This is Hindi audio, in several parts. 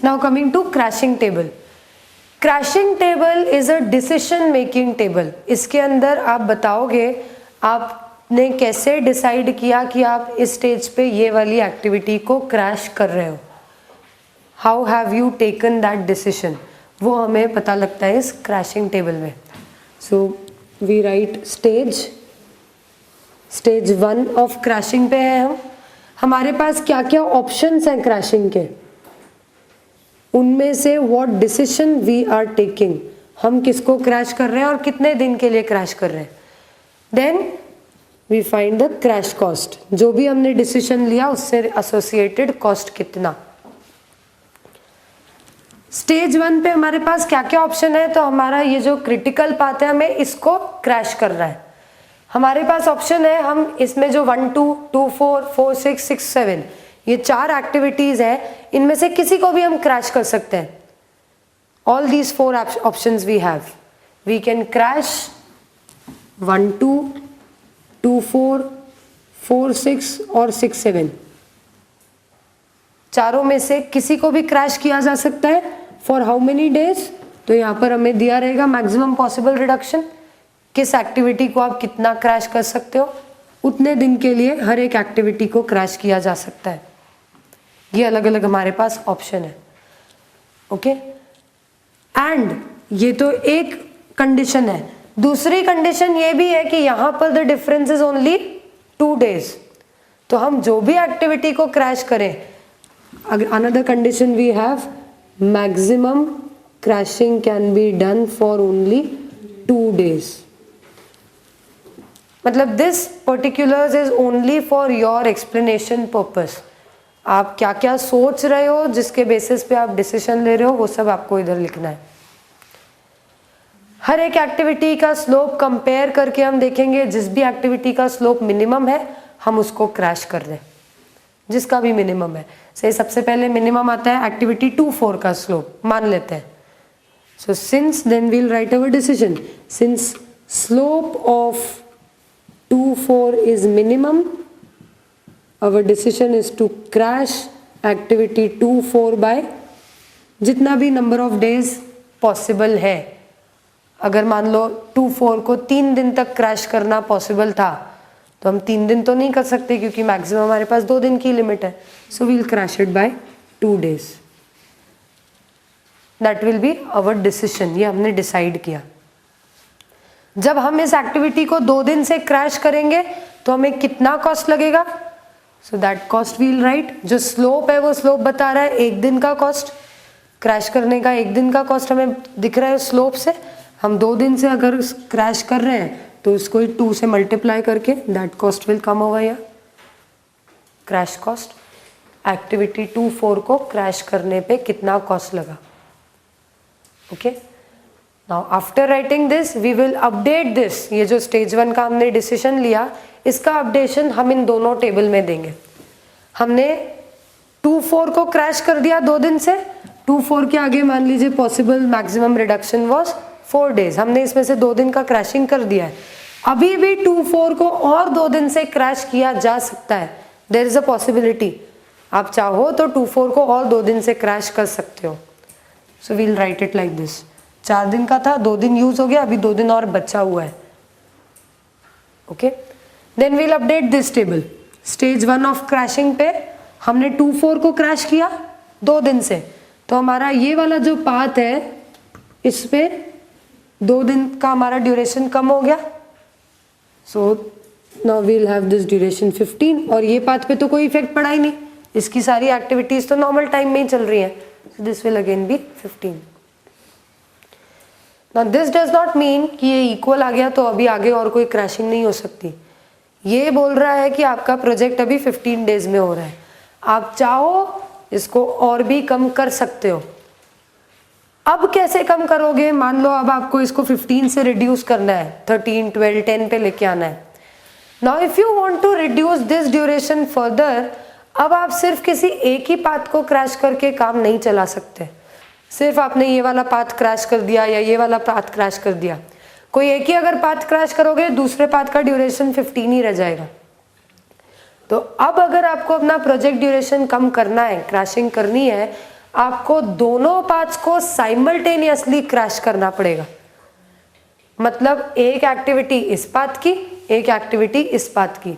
Now coming to crashing table. Crashing table is a decision making table. इसके अंदर आप बताओगे आपने कैसे डिसाइड किया कि आप इस स्टेज पे ये वाली एक्टिविटी को क्रैश कर रहे हो, how have you taken that decision, वो हमें पता लगता है इस क्रैशिंग टेबल में। So we write stage 1 of crashing पे है हम। हमारे पास क्या क्या ऑप्शंस हैं क्रैशिंग के, उनमें से what decision we are taking, हम किसको क्रैश कर रहे हैं और कितने दिन के लिए क्रैश कर रहे हैं। Then we find the crash cost, जो भी हमने डिसीजन लिया उससे एसोसिएटेड कॉस्ट कितना। स्टेज 1 पे हमारे पास क्या क्या ऑप्शन है, तो हमारा ये जो क्रिटिकल पाथ है हमें इसको क्रैश करना है। हमारे पास ऑप्शन है, हम इसमें जो 1 2 2 4 4 6 6 7 ये 4 एक्टिविटीज है, इनमें से किसी को भी हम क्रैश कर सकते हैं। All these 4 options we have, we can crash 1 2 2 4 4 6 और 6 7, चारों में से किसी को भी क्रैश किया जा सकता है। फॉर हाउ मेनी डेज, तो यहाँ पर हमें दिया रहेगा मैक्सिमम पॉसिबल रिडक्शन, किस एक्टिविटी को आप कितना क्रैश कर सकते हो, उतने दिन के लिए हर एक एक्टिविटी को क्रैश किया जा सकता है। ये अलग अलग हमारे पास ऑप्शन है। ओके, एंड ये तो एक कंडीशन है। दूसरी कंडीशन ये भी है कि यहाँ पर the difference is only 2 days, तो हम जो भी एक्टिविटी को क्रैश करें, another condition we have maximum crashing can be done for only 2 days। मतलब this particulars is only for your explanation purpose. आप क्या क्या सोच रहे हो, जिसके बेसिस पे आप डिसीजन ले रहे हो, वो सब आपको इधर लिखना है। हर एक एक्टिविटी का स्लोप कंपेयर करके हम देखेंगे, जिस भी एक्टिविटी का स्लोप मिनिमम है हम उसको क्रैश कर दें, जिसका भी मिनिमम है। से सबसे पहले मिनिमम आता है एक्टिविटी 2 4 का स्लोप मान लेते हैं। So since then we'll write our decision, since slope of 2 4 is minimum, our decision is to crash activity 2 4 by जितना भी नंबर ऑफ डेज पॉसिबल है। अगर मान लो 2 4 को 3 दिन तक क्रैश करना पॉसिबल था, तो हम 3 दिन तो नहीं कर सकते क्योंकि मैक्सिमम हमारे पास 2 दिन की लिमिट है। So we'll crash it by 2 days, that will be our decision. ये हमने डिसाइड किया। जब हम इस एक्टिविटी को 2 दिन से क्रैश करेंगे तो हमें कितना कॉस्ट लगेगा, so that cost we'll write. जो स्लोप है वो स्लोप बता रहा है 1 दिन का कॉस्ट, क्रैश करने का 1 दिन का कॉस्ट हमें दिख रहा है स्लोप से। हम 2 दिन से अगर क्रैश कर रहे हैं तो इसको 2 से मल्टीप्लाई करके that cost will come over here, crash cost. Activity 2 4 को क्रैश करने पे कितना कॉस्ट लगा। Okay, now after writing this we will update this. ये जो स्टेज 1 का हमने डिसीजन लिया, इसका अपडेशन हम इन दोनों टेबल में देंगे। हमने 2 4 को क्रैश कर दिया 2 दिन से, 2 4 के आगे मान लीजिए possible maximum reduction was 4 days, हमने इसमें से 2 दिन का क्रैशिंग कर दिया है। अभी भी 2 4 को और 2 दिन से क्रैश किया जा सकता है, देयर इज अ पॉसिबिलिटी। आप चाहो तो 2 4 को और 2 दिन से क्रैश कर सकते हो। So we'll write it like this, 4 दिन का था, 2 दिन यूज हो गया, अभी 2 दिन और बचा हुआ है। Okay, then we'll update this table. Stage 1 of crashing पे हमने 2 4 को क्रैश किया 2 दिन से, तो हमारा ये वाला जो पाथ है इस पे 2 दिन का हमारा ड्यूरेशन कम हो गया। So now we'll have this duration 15, और ये पाथ पे तो कोई इफेक्ट पड़ा ही नहीं, इसकी सारी एक्टिविटीज तो नॉर्मल टाइम में ही चल रही है। So this will again be 15। Now this does not mean कि ये इक्वल आ गया तो अभी आगे और कोई क्रैशिंग नहीं हो सकती। ये बोल रहा है कि आपका प्रोजेक्ट अभी 15 डेज में हो रहा है, आप चाहो इसको और भी कम कर सकते हो। अब कैसे कम करोगे, मान लो अब आपको इसको 15 से रिड्यूस करना है, 13 12 10 पे लेके आना है। Now if you want to reduce this duration further, अब आप सिर्फ किसी एक ही पाथ को क्रैश करके काम नहीं चला सकते। सिर्फ आपने ये वाला पाथ क्रैश कर दिया या ये वाला पाथ क्रैश कर दिया, कोई एक ही अगर पाथ क्रैश करोगे दूसरे पाथ का ड्यूरेशन 15 ही रह जाएगा। तो अब अगर आपको अपना प्रोजेक्ट ड्यूरेशन कम करना है, क्रैशिंग करनी है, आपको दोनों पाथ्स को साइमल्टेनियसली क्रैश करना पड़ेगा। मतलब एक एक्टिविटी इस पाथ की, एक एक्टिविटी इस पाथ की,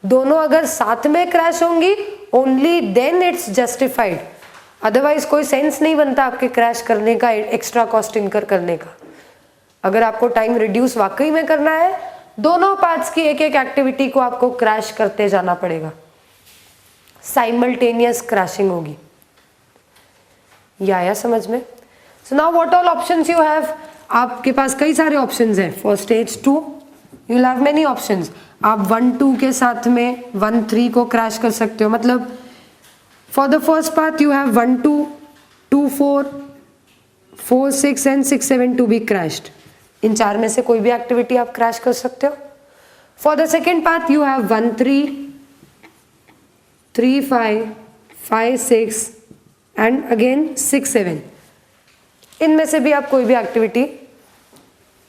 दोनों अगर साथ में क्रैश होंगी only then it's justified, otherwise कोई सेंस नहीं बनता आपके क्रैश करने का, एक्स्ट्रा कॉस्ट इनकर करने का। अगर आपको टाइम रिड्यूस वाकई में करना है, दोनों पार्ट्स की एक एक एक्टिविटी को आपको क्रैश करते जाना पड़ेगा, साइमल्टेनियस क्रैशिंग होगी। ये आया समझ में? So now what all options you have, आपके पास कई सारे ऑप्शंस हैं। For stage 2 you will have many options. आप 1-2 के साथ में 1-3 को क्रैश कर सकते हो। मतलब for the first path you have 1-2, 2-4, 4-6 and 6-7 to be crashed. इन चार में से कोई भी एक्टिविटी आप क्रैश कर सकते हो। For the second path you have 1-3, 3-5, 5-6 and again 6-7। इनमें से भी आप कोई भी एक्टिविटी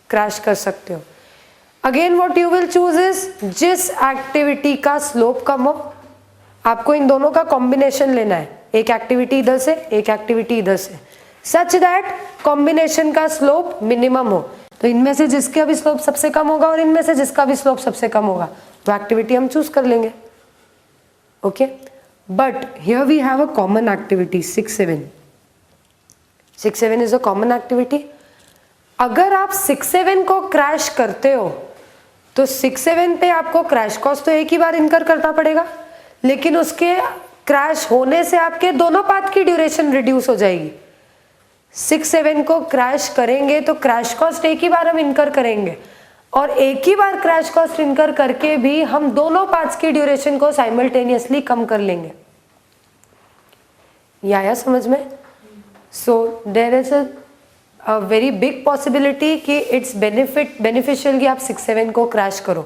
क्रैश कर सकते हो। Again what you will choose is, जिस एक्टिविटी का स्लोप कम हो, आपको इन दोनों का कॉम्बिनेशन लेना है, एक एक्टिविटी इधर से, एक एक्टिविटी इधर से, सच दैट कॉम्बिनेशन का स्लोप मिनिमम हो। तो इनमें से जिसका भी स्लोप सबसे कम होगा और इनमें से जिसका भी स्लोप सबसे कम होगा, वो एक्टिविटी हम चूज कर लेंगे। Okay, but here we have a common activity 6-7। 6-7 is a common activity. अगर आप 6-7 को क्रैश करते हो तो 6-7 पे आपको क्रैश कॉस्ट तो एक ही बार इनकर करना पड़ेगा, लेकिन उसके क्रैश होने से आपके दोनों पाथ की ड्यूरेशन रिड्यूस हो जाएगी। 6-7 को क्रैश करेंगे तो क्रैश कॉस्ट एक ही बार हम इनकर करेंगे, और एक ही बार क्रैश कॉस्ट इनकर करके भी हम दोनों पाथ्स की ड्यूरेशन को साइमल्टेनियसली कम कर लेंगे। ये आया समझ में? So there is a very big possibility कि इट्स बेनिफिशियल कि आप 6-7 को क्रैश करो,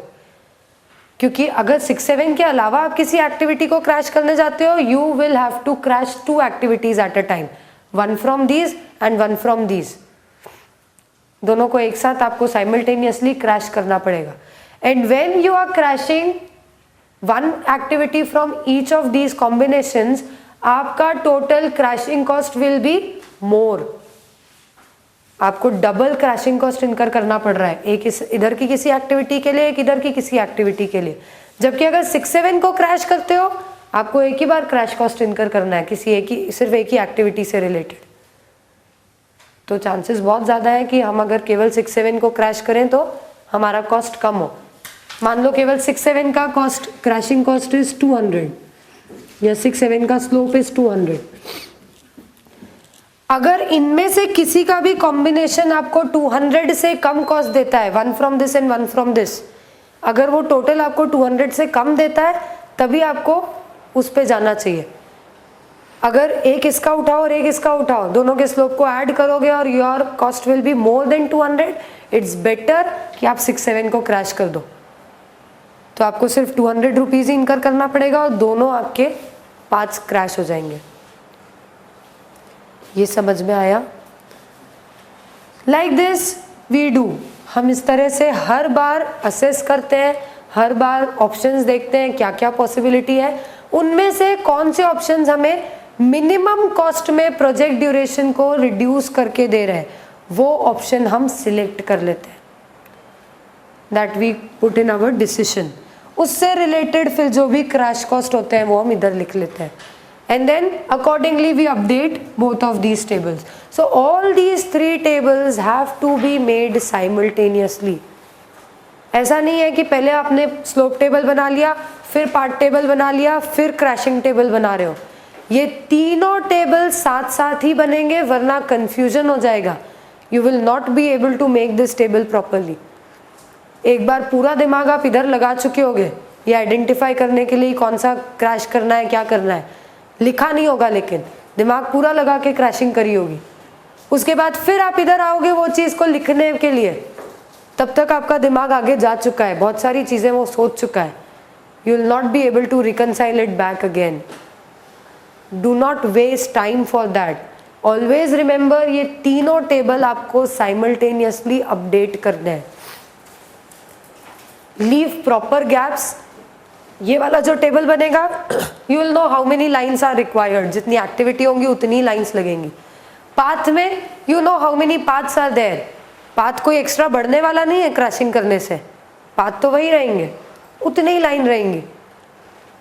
क्योंकि अगर 6-7 के अलावा आप किसी एक्टिविटी को क्रैश करने जाते हो, you will have to crash 2 activities at a time, 1 from these and 1 from these. दोनों को एक साथ आपको साइमल्टेनियसली क्रैश करना पड़ेगा। And when you are crashing 1 activity from each of these combinations, आपका total crashing cost will be more. आपको डबल क्रैशिंग कॉस्ट इनकर करना पड़ रहा है, एक इधर की किसी एक्टिविटी के लिए, एक इधर की किसी एक्टिविटी के लिए। जबकि अगर 6-7 को क्रैश करते हो, आपको एक ही बार क्रैश कॉस्ट इनकर करना है किसी सिर्फ एक ही एक्टिविटी से रिलेटेड। तो चांसेस बहुत ज़्यादा है कि हम अगर केवल 6-7 को क्रैश करें तो हमारा कॉस्ट कम हो। मान लो केवल 6-7 का कॉस्ट, क्रैशिंग कॉस्ट इज 200 या 6-7 का स्लोप इज 200। अगर इनमें से किसी का भी कॉम्बिनेशन आपको 200 से कम कॉस्ट देता है, 1 from this and 1 from this, अगर वो टोटल आपको 200 से कम देता है तभी आपको उस पे जाना चाहिए। अगर एक इसका उठाओ और एक इसका उठाओ, दोनों के स्लोप को ऐड करोगे और your cost will be more than 200, it's better कि आप 6-7 को क्रैश कर दो। तो आपको सिर्फ 200 रुपीज ही इनकर करना पड़ेगा और दोनों आपके पाथ्स क्रैश हो जाएंगे। ये समझ में आया? लाइक दिस वी डू, हम इस तरह से हर बार असेस करते हैं, हर बार ऑप्शंस देखते हैं क्या क्या पॉसिबिलिटी है, उनमें से कौन से ऑप्शंस हमें मिनिमम कॉस्ट में प्रोजेक्ट ड्यूरेशन को रिड्यूस करके दे रहे हैं, वो ऑप्शन हम सिलेक्ट कर लेते हैं, that we put in our decision. उससे रिलेटेड फिर जो भी क्रैश कॉस्ट होते हैं वो हम इधर लिख लेते हैं, and then accordingly we update both of these tables. So all these 3 tables have to be made simultaneously. ऐसा नहीं है कि पहले आपने स्लोप टेबल बना लिया, फिर पार्ट टेबल बना लिया, फिर क्रैशिंग टेबल बना रहे हो। ये तीनों टेबल साथ साथ ही बनेंगे, वरना कंफ्यूजन हो जाएगा। You will not be able to make this table properly. एक बार पूरा दिमाग आप इधर लगा चुके होगे ये आइडेंटिफाई करने के लिए कौन सा क्रैश करना है, क्या करना है, लिखा नहीं होगा लेकिन दिमाग पूरा लगा के क्रैशिंग करी होगी। उसके बाद फिर आप इधर आओगे वो चीज़ को लिखने के लिए, तब तक आपका दिमाग आगे जा चुका है, बहुत सारी चीज़ें वो सोच चुका है। You will not be able to reconcile it back again. Do not waste time for that. Always remember ये तीनों टेबल आपको साइमल्टेनियसली अपडेट करने हैं। लीव प्रॉपर गैप्स ये वाला जो टेबल बनेगा, you will know how many lines are required, जितनी एक्टिविटी होंगी उतनी लाइन्स लगेंगी। पाथ में you know how many paths are there, path कोई एक्स्ट्रा बढ़ने वाला नहीं है क्रैशिंग करने से, पाथ तो वही रहेंगे, उतनी ही लाइन रहेंगी।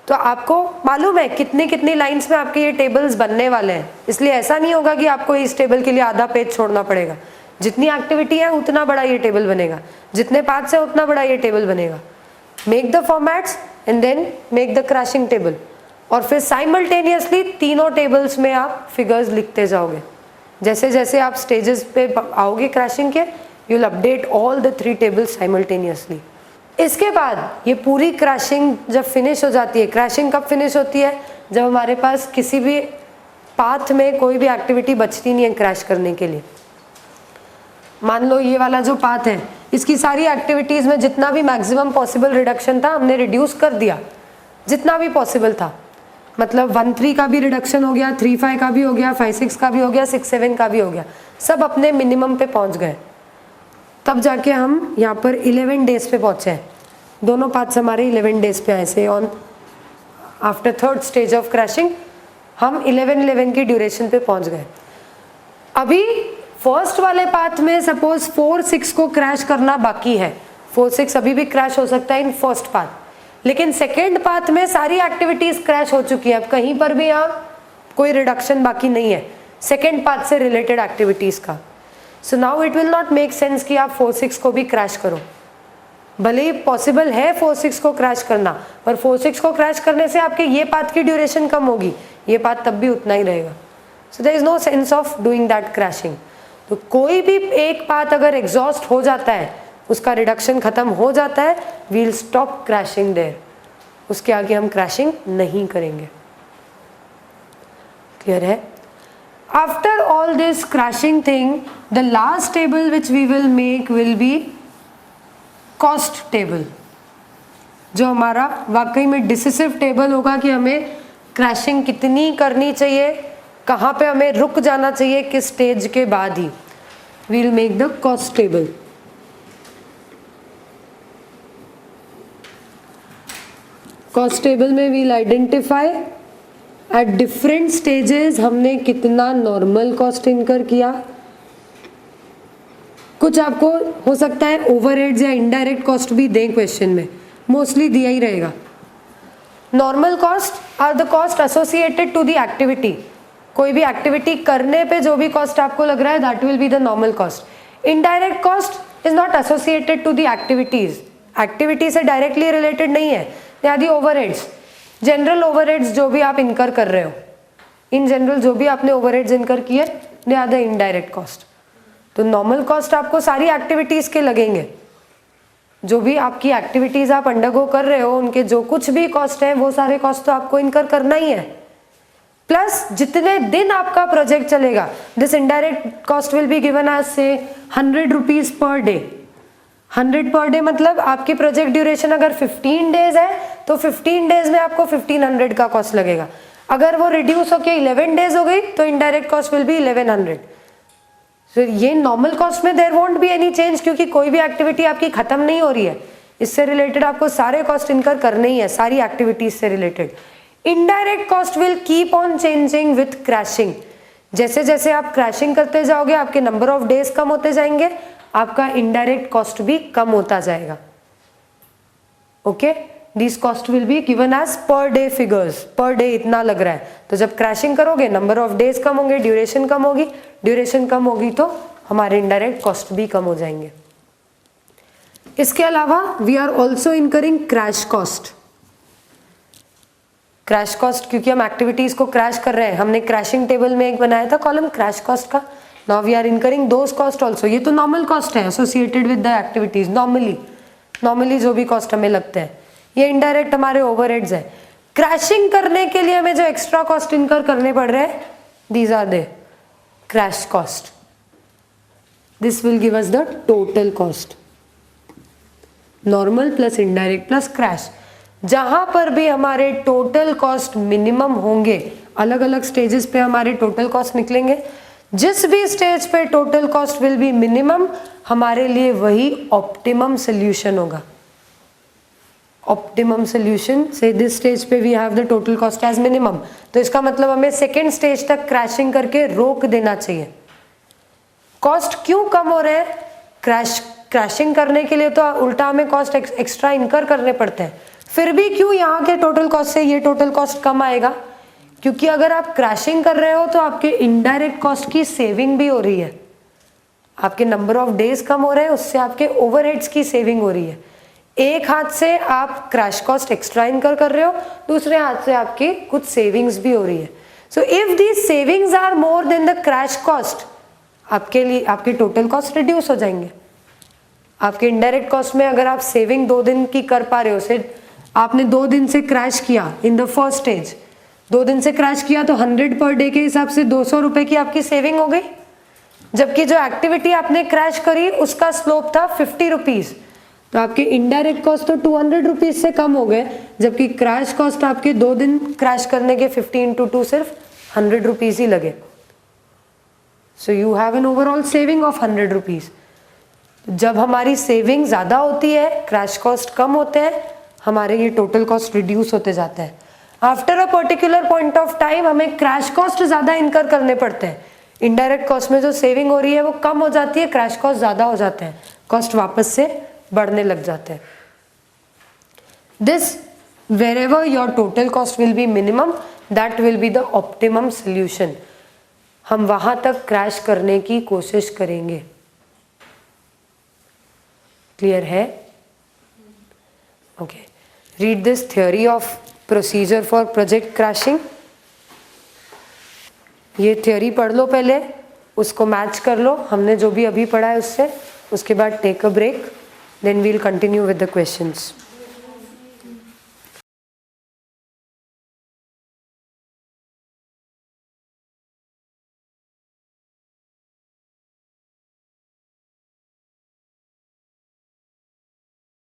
तो आपको मालूम है कितनी कितनी लाइन्स में आपके ये टेबल्स बनने वाले हैं, इसलिए ऐसा नहीं होगा कि आपको इस टेबल के लिए आधा पेज छोड़ना पड़ेगा। जितनी एक्टिविटी है उतना बड़ा ये टेबल बनेगा, जितने पाथ्स है उतना बड़ा ये टेबल बनेगा। Make the formats and then make the crashing table, और फिर साइमल्टेनियसली तीनों टेबल्स में आप फिगर्स लिखते जाओगे। जैसे जैसे आप स्टेजेस पे आओगे क्रैशिंग के, you will update all the 3 tables simultaneously. इसके बाद ये पूरी क्रैशिंग जब फिनिश हो जाती है, क्रैशिंग कब फिनिश होती है, जब हमारे पास किसी भी पाथ में कोई भी एक्टिविटी बचती नहीं है क्रैश करने के लिए। मान लो ये वाला जो पाथ है, इसकी सारी एक्टिविटीज में जितना भी मैक्सिमम पॉसिबल रिडक्शन था हमने रिड्यूस कर दिया, जितना भी पॉसिबल था। मतलब 1-3 का भी रिडक्शन हो गया, 3-5 का भी हो गया, 5-6 का भी हो गया, 6-7 का भी हो गया, सब अपने मिनिमम पे पहुंच गए। तब जाके हम यहाँ पर 11 डेज पे पहुंचे हैं। दोनों पाथ्स हमारे 11 डेज पे आए से on after 3rd stage of crashing हम 11 की ड्यूरेशन पे पहुंच गए। अभी फर्स्ट वाले पाथ में सपोज 4-6 को क्रैश करना बाकी है, 4-6 अभी भी क्रैश हो सकता है इन फर्स्ट पाथ, लेकिन सेकेंड पाथ में सारी एक्टिविटीज क्रैश हो चुकी है, अब कहीं पर भी यहाँ कोई रिडक्शन बाकी नहीं है सेकेंड पाथ से रिलेटेड एक्टिविटीज का। So now it will not make sense कि आप 4-6 को भी क्रैश करो। भले ही पॉसिबल है 4-6 को क्रैश करना, पर 4-6 को क्रैश करने से आपके ये पाथ की ड्यूरेशन कम होगी, ये पाथ तब भी उतना ही रहेगा। So there is no sense of doing that crashing. तो कोई भी एक पाथ अगर एग्जॉस्ट हो जाता है, उसका रिडक्शन खत्म हो जाता है, we will stop crashing there, उसके आगे हम क्रैशिंग नहीं करेंगे। क्लियर है? After all this crashing thing, the last table which we will make will be cost table, जो हमारा वाकई में डिसिसिव टेबल होगा कि हमें क्रैशिंग कितनी करनी चाहिए, कहाँ पे हमें रुक जाना चाहिए, किस स्टेज के बाद ही। We will make the cost table. Cost table में we'll identify at different stages हमने कितना नॉर्मल कॉस्ट इनकर किया। कुछ आपको हो सकता है ओवरहेड्स या इनडायरेक्ट कॉस्ट भी दें क्वेश्चन में, मोस्टली दिया ही रहेगा। Normal cost are the cost associated to the activity, कोई भी एक्टिविटी करने पे जो भी कॉस्ट आपको लग रहा है that will be the normal cost. Indirect cost is not associated to the activities, activity से डायरेक्टली रिलेटेड नहीं है, they are the overheads, general overheads जो भी आप इनकर कर रहे हो, इन जनरल जो भी आपने ओवरहेड्स इनकर किए they are the indirect cost. तो नॉर्मल कॉस्ट आपको सारी एक्टिविटीज के लगेंगे, जो भी आपकी एक्टिविटीज आप अंडरगो कर रहे हो उनके जो कुछ भी कॉस्ट है वो सारे कॉस्ट तो आपको इनकर करना ही है। प्लस जितने दिन आपका प्रोजेक्ट चलेगा, this indirect cost will be given as से 100 rupees per day. 100 per day मतलब आपकी प्रोजेक्ट ड्यूरेशन अगर 15 डेज है तो 15 डेज में आपको 1500 का कॉस्ट लगेगा। अगर वो रिड्यूस होके 11 डेज हो गई तो इनडायरेक्ट कॉस्ट विल बी 1100। तो ये नॉर्मल कॉस्ट में there won't be any change, क्योंकि कोई भी एक्टिविटी आपकी खत्म नहीं हो रही है, इससे रिलेटेड आपको सारे कॉस्ट इनकर करने ही है, सारी एक्टिविटीज से related. Indirect cost will keep on changing with crashing, जैसे जैसे आप क्रैशिंग करते जाओगे आपके नंबर ऑफ डेज कम होते जाएंगे, आपका इनडायरेक्ट कॉस्ट भी कम होता जाएगा। Okay, this cost will be given as per day figures, per day इतना लग रहा है, तो जब क्रैशिंग करोगे नंबर ऑफ डेज कम होंगे, ड्यूरेशन कम होगी, ड्यूरेशन कम होगी तो हमारे इनडायरेक्ट कॉस्ट भी कम हो जाएंगे। इसके अलावा we are also incurring crash cost. Crash cost क्योंकि हम एक्टिविटीज को क्रैश कर रहे हैं, हमने क्रैशिंग टेबल में एक बनाया था कॉलम क्रैश कॉस्ट का। Now we are incurring those cost also. ये तो नॉर्मल कॉस्ट है associated with the activities, normally जो भी कॉस्ट हमें लगते हैं, ये इनडायरेक्ट हमारे ओवरहेड्स है। क्रैशिंग करने के लिए हमें जो एक्स्ट्रा कॉस्ट इनकर करने पड़ रहे हैं, these are the crash cost. This will give us the total cost, normal plus indirect plus crash. जहां पर भी हमारे टोटल कॉस्ट मिनिमम होंगे, अलग अलग स्टेजेस पे हमारे टोटल कॉस्ट निकलेंगे, जिस भी स्टेज पे total cost will be minimum, हमारे लिए वही ऑप्टिमम सोल्यूशन होगा। ऑप्टिमम सोल्यूशन से दिस स्टेज पे we have the total cost as minimum, तो इसका मतलब हमें सेकेंड स्टेज तक क्रैशिंग करके रोक देना चाहिए। कॉस्ट क्यों कम हो रहे हैं? क्रैशिंग करने के लिए तो उल्टा हमें कॉस्ट एक्स्ट्रा इनकर करने पड़ते हैं, फिर भी क्यों यहाँ के टोटल कॉस्ट से ये टोटल कॉस्ट कम आएगा? क्योंकि अगर आप क्रैशिंग कर रहे हो तो आपके इनडायरेक्ट कॉस्ट की सेविंग भी हो रही है, आपके नंबर ऑफ डेज कम हो रहे हैं, उससे आपके ओवरहेड्स की सेविंग हो रही है। एक हाथ से आप क्रैश कॉस्ट एक्स्ट्रा इनकर कर रहे हो, दूसरे हाथ से आपकी कुछ सेविंग्स भी हो रही है। So if these savings are more than the crash cost, आपके लिए आपके टोटल कॉस्ट रिड्यूस हो जाएंगे। आपके इनडायरेक्ट कॉस्ट में अगर आप सेविंग 2 दिन की कर पा रहे हो, से आपने 2 दिन से क्रैश किया इन द फर्स्ट स्टेज, 2 दिन से क्रैश किया तो 100 पर डे के हिसाब से 200 रुपए की आपकी सेविंग हो गई, जबकि जो एक्टिविटी आपने क्रैश करी उसका स्लोप था 50 रुपीज, तो आपके इनडायरेक्ट कॉस्ट तो 200 रुपीज से कम हो गए, जबकि क्रैश कॉस्ट आपके 2 दिन क्रैश करने के 50 into 2 सिर्फ 100 रुपीज ही लगे। So you have an overall saving of 100 rupees. जब हमारी सेविंग ज्यादा होती है, क्रैश कॉस्ट कम होते हैं, हमारे ये टोटल कॉस्ट रिड्यूस होते जाते हैं। After a particular point of time हमें क्रैश कॉस्ट ज्यादा इनकर करने पड़ते हैं, इनडायरेक्ट कॉस्ट में जो सेविंग हो रही है वो कम हो जाती है, क्रैश कॉस्ट ज्यादा हो जाते हैं, कॉस्ट वापस से बढ़ने लग जाते हैं। This wherever your total cost will be minimum, that will be the optimum solution। हम वहां तक क्रैश करने की कोशिश करेंगे। क्लियर है? Okay, read this theory of procedure for project crashing. ये थ्योरी पढ़ लो पहले, उसको मैच कर लो हमने जो भी अभी पढ़ा है उससे, उसके बाद take a break, then we'll continue with the questions.